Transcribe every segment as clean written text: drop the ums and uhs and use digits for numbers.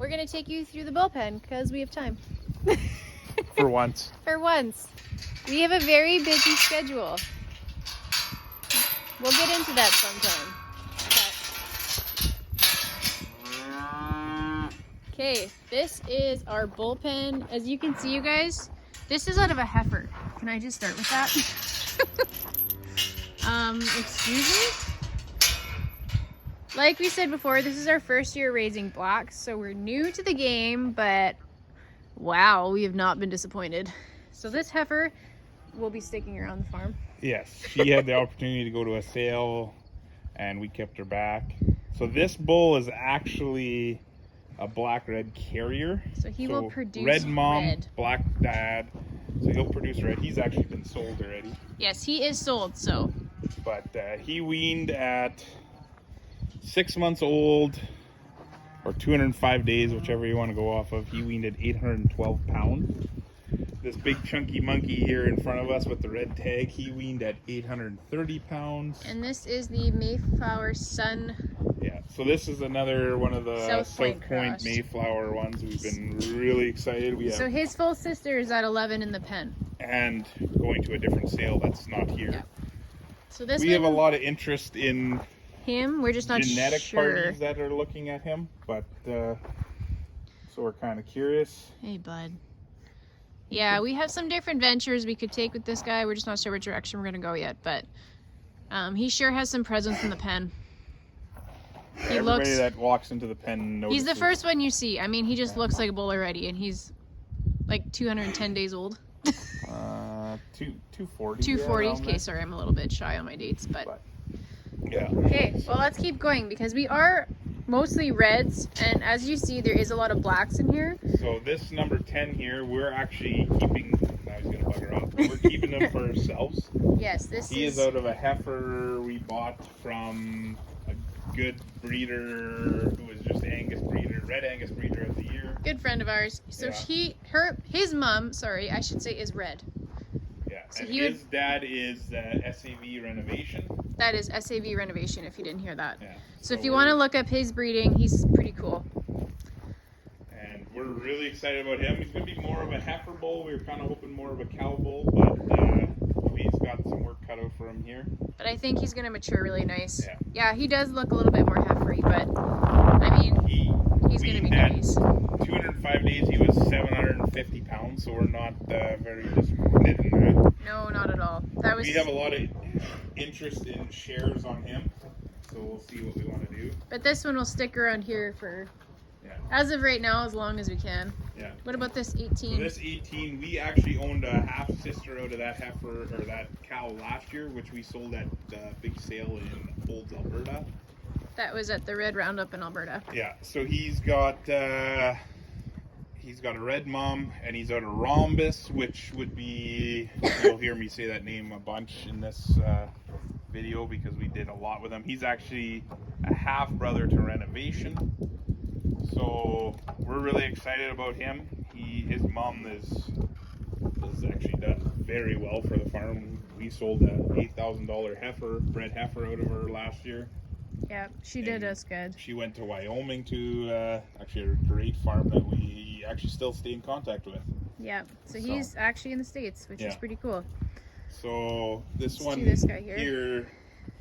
we're going to take you through the bullpen because we have time. For once. For once. We have a very busy schedule. We'll get into that sometime. Okay, this is our bullpen. As you can see, you guys, this is out of a heifer. Can I just start with that? Excuse me? Like we said before, this is our first year raising blacks, so we're new to the game, but wow, we have not been disappointed. So this heifer will be sticking around the farm. Yes, she had the opportunity to go to a sale, and we kept her back. So this bull is actually a black-red carrier. So he will produce red mom, red. black dad. So he'll produce red. He's actually been sold already. Yes, he is sold, so. But he weaned at 6 months old, or 205 days, whichever you want to go off of. He weaned at 812 pounds. This big chunky monkey here in front of us with the red tag, he weaned at 830 pounds. And this is the Mayflower Sun. Yeah, so this is another one of the South Point Mayflower ones. We've been really excited. We have, so his full sister is at 11 in the pen. And going to a different sale that's not here. Yeah. So this we have a lot of interest in him. We're just not genetic sure. parties that are looking at him, but so we're kind of curious. Hey, bud. Yeah, we have some different ventures we could take with this guy. We're just not sure which direction we're going to go yet, but he sure has some presence in the pen. He Everybody that walks into the pen notices. He's the first one you see. I mean, he just looks like a bull already, and he's like 210 days old. 240. 240. Okay, sorry, I'm a little bit shy on my dates, but yeah. Okay, well, let's keep going because we are mostly reds, and as you see, there is a lot of blacks in here. So this number 10 here, we're actually keeping. I was gonna bugger off. We're keeping them for ourselves. Yes, He is out of a heifer we bought from a good breeder who was just Angus breeder, red Angus breeder of the year. Good friend of ours. So yeah. his mom, sorry, I should say, is red. Yeah, so and his dad is SAV Renovation. That is SAV Renovation, if you didn't hear that. Yeah. So if you want to look up his breeding, he's pretty cool. And we're really excited about him. He's going to be more of a heifer bull. We were kind of hoping more of a cow bull, but he's got some work cut out for him here. But I think he's going to mature really nice. Yeah. Yeah, he does look a little bit more heifery, but I mean, he's going to be nice. 205 days, he was 750 pounds, so we're not very disappointed in that. No, not at all. We have a lot of interest in shares on him, so we'll see what we want to do. But this one will stick around here for, as of right now, as long as we can. Yeah. What about this 18? So this 18, we actually owned a half sister out of that heifer or that cow last year, which we sold at a big sale in Olds, Alberta. That was at the Red Roundup in Alberta. Yeah. So he's got a red mom, and he's out of Rhombus, which would be, you'll hear me say that name a bunch in this video because we did a lot with him. He's actually a half brother to Renovation, so we're really excited about him. His mom has actually done very well for the farm. We sold a $8,000 bred heifer out of her last year. Yeah, she did us good. She went to Wyoming to actually a great farm that we actually still stay in contact with. Yeah, so he's actually in the States, which is pretty cool. So this guy here,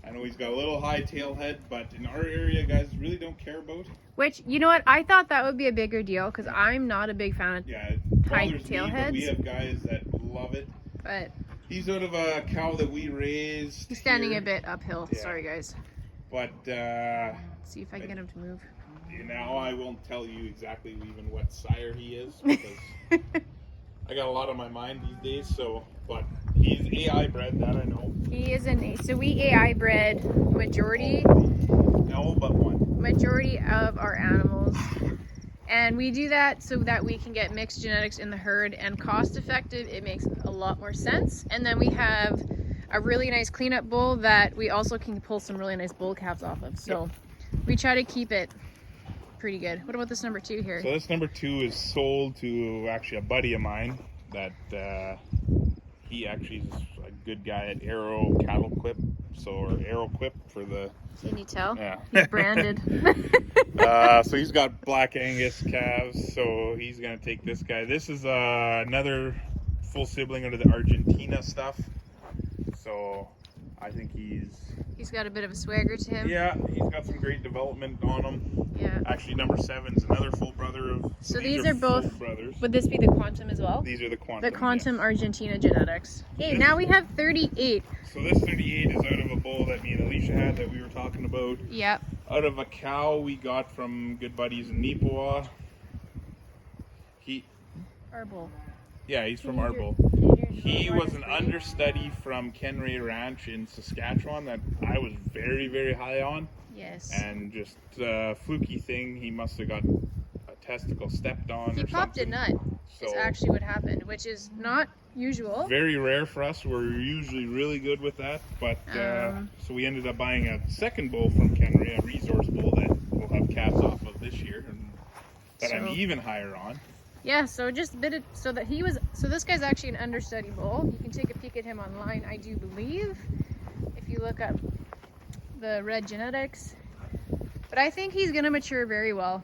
I know he's got a little high tail head, but in our area, guys really don't care about. Which, you know what, I thought that would be a bigger deal because I'm not a big fan of high tail heads. We have guys that love it. But he's out of a cow that we raised. He's standing a bit uphill. Yeah. Sorry, guys. But let's see if I can get him to move. Now I won't tell you exactly even what sire he is because I got a lot on my mind these days. So, but he's AI bred, that I know. He is so we AI bred majority of our animals, and we do that so that we can get mixed genetics in the herd and cost effective. It makes a lot more sense. And then we have a really nice cleanup bull that we also can pull some really nice bull calves off of. So we try to keep it pretty good. What about this number 2 here? So this number 2 is sold to actually a buddy of mine that he actually is a good guy at Arrow Cattle Clip. or arrow quip for the. Can you tell? Yeah. He's branded. So he's got black Angus calves, so he's gonna take this guy. This is another full sibling under the Argentina stuff. So I think he's got a bit of a swagger to him. yeah, he's got some great development on him. Yeah. Actually, number 7's another full brother of. So these are both full brothers. Would this be the Quantum as well? These are the Quantum. The Quantum yes. Argentina genetics. Hey, now we have 38. So this 38 is out of a bull that me and Alicia had that we were talking about. Yep. Out of a cow we got from good buddies in Nipawa. Our bull. Yeah, he's from our bull. He was an understudy from Ken Ray Ranch in Saskatchewan that I was very, very high on. Yes. And just a fluky thing, he must have got a testicle stepped on. He or popped something. a nut. So Is actually what happened, which is not usual. very rare for us. We're usually really good with that, but so we ended up buying a second bull from Ken Ray, a resource bull that we'll have calves off of this year, and that I'm even higher on. Yeah, so just a bit of, so this guy's actually an understudy bull. You can take a peek at him online, I do believe, if you look up the red genetics. But I think he's gonna mature very well.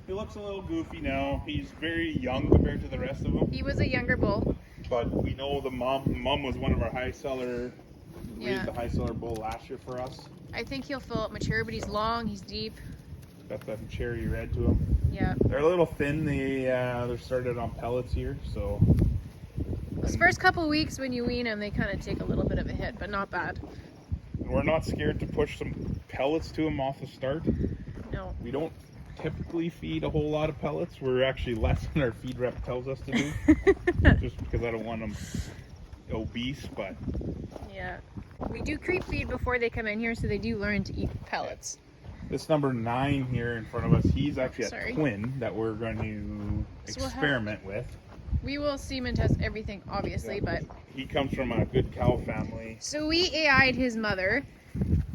He looks a little goofy now. He's very young compared to the rest of them. He was a younger bull. But we know the mom was one of our high seller, raised the high seller bull last year for us. I think he'll fill up mature, but he's long, he's deep. Got that cherry red to him. Yeah. They're a little thin. They're started on pellets here, so. Those first couple weeks when you wean them, they kind of take a little bit of a hit, but not bad. We're not scared to push some pellets to them off the start. No. We don't typically feed a whole lot of pellets. We're actually less than our feed rep tells us to do. Just because I don't want them obese, but. Yeah. We do creep feed before they come in here, so they do learn to eat pellets. This number 9 here in front of us, he's actually a twin that we're going to experiment with. We will semen test everything, obviously, but... He comes from a good cow family. So we AI'd his mother,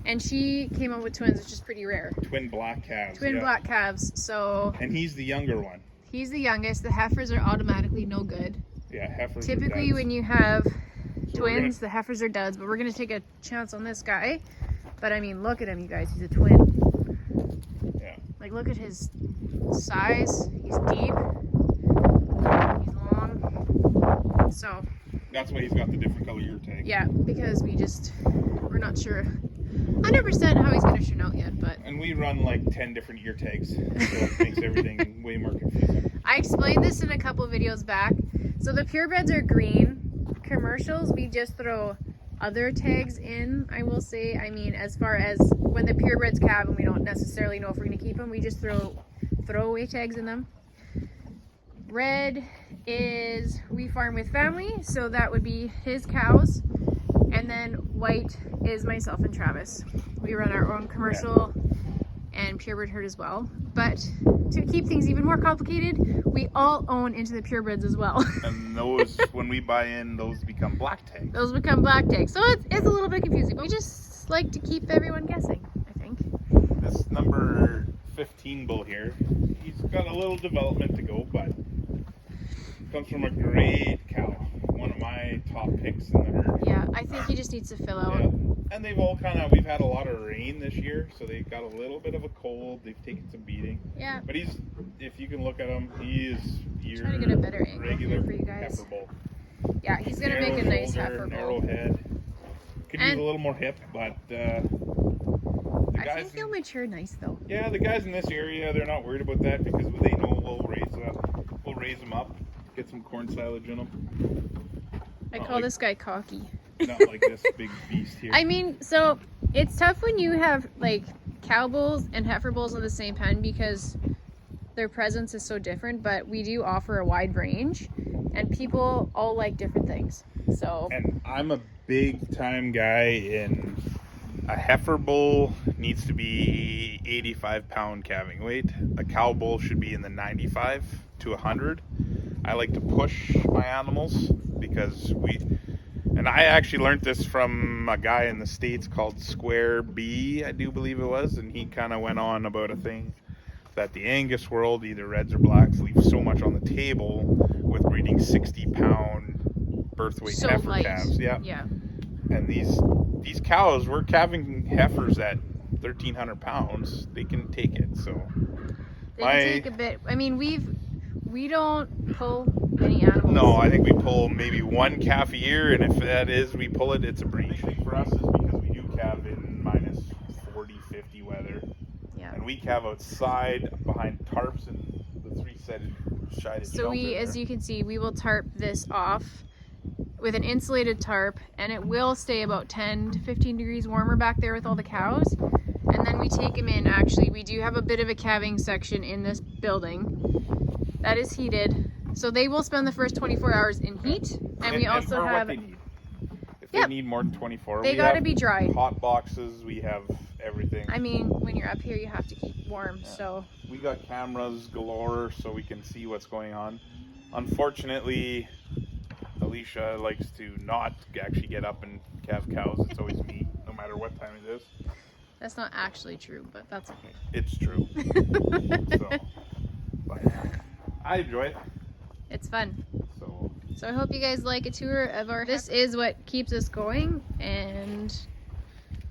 and she came up with twins, which is pretty rare. Twin black calves. Twin black calves, so... And he's the younger one. He's the youngest. The heifers are automatically no good. Yeah, heifers typically when you have twins, the heifers are duds, but we're going to take a chance on this guy. But I mean, look at him, you guys. He's a twin. Yeah. Like, look at his size. He's deep. He's long. So. That's why he's got the different color ear tag. Yeah, because we're not sure 100% how he's going to turn out yet, but. And we run like 10 different ear tags, so it makes everything way more confusing. I explained this in a couple videos back. So the purebreds are green. Commercials, we just throw other tags in, I will say. I mean, as far as when the purebreds calve and we don't necessarily know if we're going to keep them, we just throw throwaway tags in them. Red is we farm with family, so that would be his cows. And then white is myself and Travis. We run our own commercial and purebred herd as well. But to keep things even more complicated, we all own into the purebreds as well. And those, when we buy in, those become black tags. Those become black tags. So it's a little bit confusing. We just like to keep everyone guessing, I think. This number 15 bull here, he's got a little development to go, but comes from a great cow. One of my top picks in the herd. Yeah, I think he just needs to fill out. Yeah. And they've all we've had a lot of rain this year, so they got a little bit of a cold. They've taken some beating. Yeah. But if you can look at him, he is your trying to get a better angle regular here for you guys. heifer bull. Yeah, he's going to make a nice heifer Narrow bull. head. Could use a little more hip, but the I guys think he'll mature nice though. Yeah, the guys in this area, they're not worried about that because they know we'll raise them up, get some corn silage in them. I call this guy cocky. Not like this big beast here. I mean, so it's tough when you have like cow bulls and heifer bulls in the same pen because their presence is so different, but we do offer a wide range and people all like different things. So. And I'm a big time guy in a heifer bull needs to be 85-pound calving weight. A cow bull should be in the 95 to 100. I like to push my animals because and I actually learned this from a guy in the States called Square B, I do believe it was, and he kind of went on about a thing that the Angus world, either reds or blacks, leave so much on the table with breeding 60-pound birth weight heifer calves. Yeah. Yeah. And these these cows, we're calving heifers at 1,300 pounds. They can take it. So they can take a bit. I mean, we don't pull any animals. No, I think we pull maybe one calf a year, and if that is we pull it, it's a breed. The big thing for us is because we do calve in minus 40, 50 weather. Yeah. And we calve outside behind tarps and the three-sided shelter. So as you can see, we will tarp this off with an insulated tarp, and it will stay about 10 to 15 degrees warmer back there with all the cows. And then we take them in. Actually, we do have a bit of a calving section in this building that is heated. So they will spend the first 24 hours in heat. And we also have... What they need. If they need more than 24, they gotta be dry. Hot boxes, we have everything. I mean, when you're up here, you have to keep warm, so... We got cameras galore so we can see what's going on. Unfortunately, Alicia likes to not actually get up and calve cows. It's always me, no matter what time it is. That's not actually true, but that's okay. It's true. But I enjoy it. It's fun. So I hope you guys like a tour of our... This is what keeps us going, and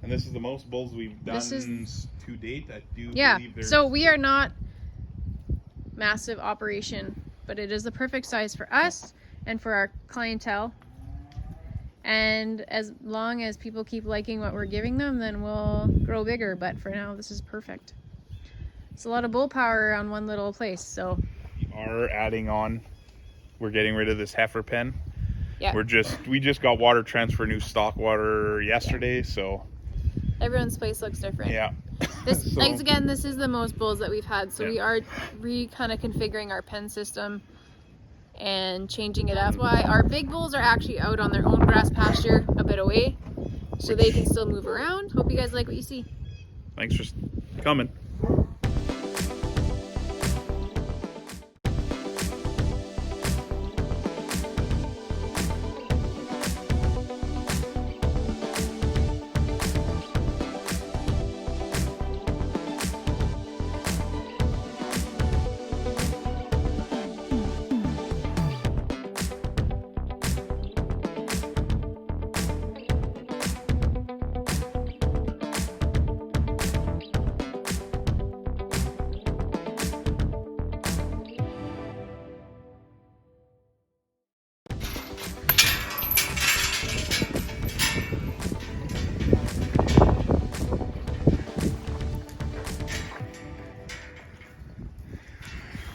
this is the most bulls we've done to date. I do believe there's... So we are not massive operation, but it is the perfect size for us and for our clientele. And as long as people keep liking what we're giving them, then we'll grow bigger. But for now, this is perfect. It's a lot of bull power on one little place, so... We are adding on. We're getting rid of this heifer pen. Yeah. We just got water transfer, new stock water yesterday, so... Everyone's place looks different. Yeah. This, again, this is the most bulls that we've had, so we are kind of configuring our pen system and changing it up. That's why our big bulls are actually out on their own grass pasture a bit away, so they can still move around. Hope you guys like what you see. Thanks for coming.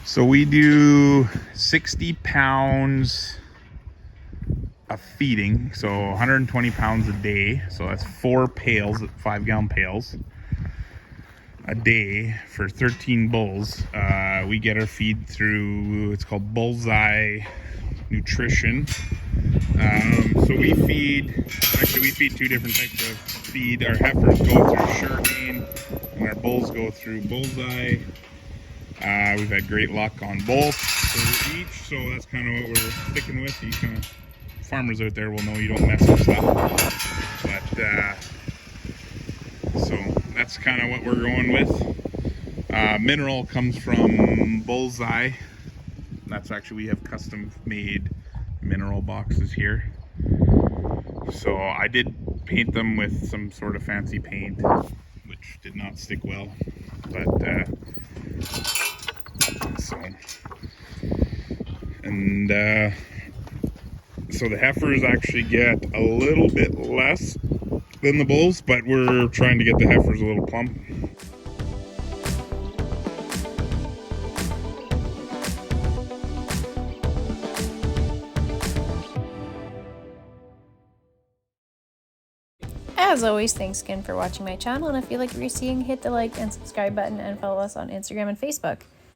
So we do 60 pounds of feeding, so 120 pounds a day. So that's 4 pails, 5-gallon pails a day for 13 bulls. We get our feed through, it's called Bullseye Nutrition. So we feed 2 different types of feed. Our heifers go through Sugarcane and our bulls go through Bullseye. We've had great luck on both for each, so that's kind of what we're sticking with. You kind of, farmers out there will know you don't mess with stuff, but so that's kind of what we're going with. Mineral comes from Bullseye. That's actually, we have custom made mineral boxes here. So I did paint them with some sort of fancy paint, which did not stick well, but so the heifers actually get a little bit less than the bulls, but we're trying to get the heifers a little plump. As always, thanks again for watching my channel, and if you like what you're seeing, hit the like and subscribe button and follow us on Instagram and Facebook.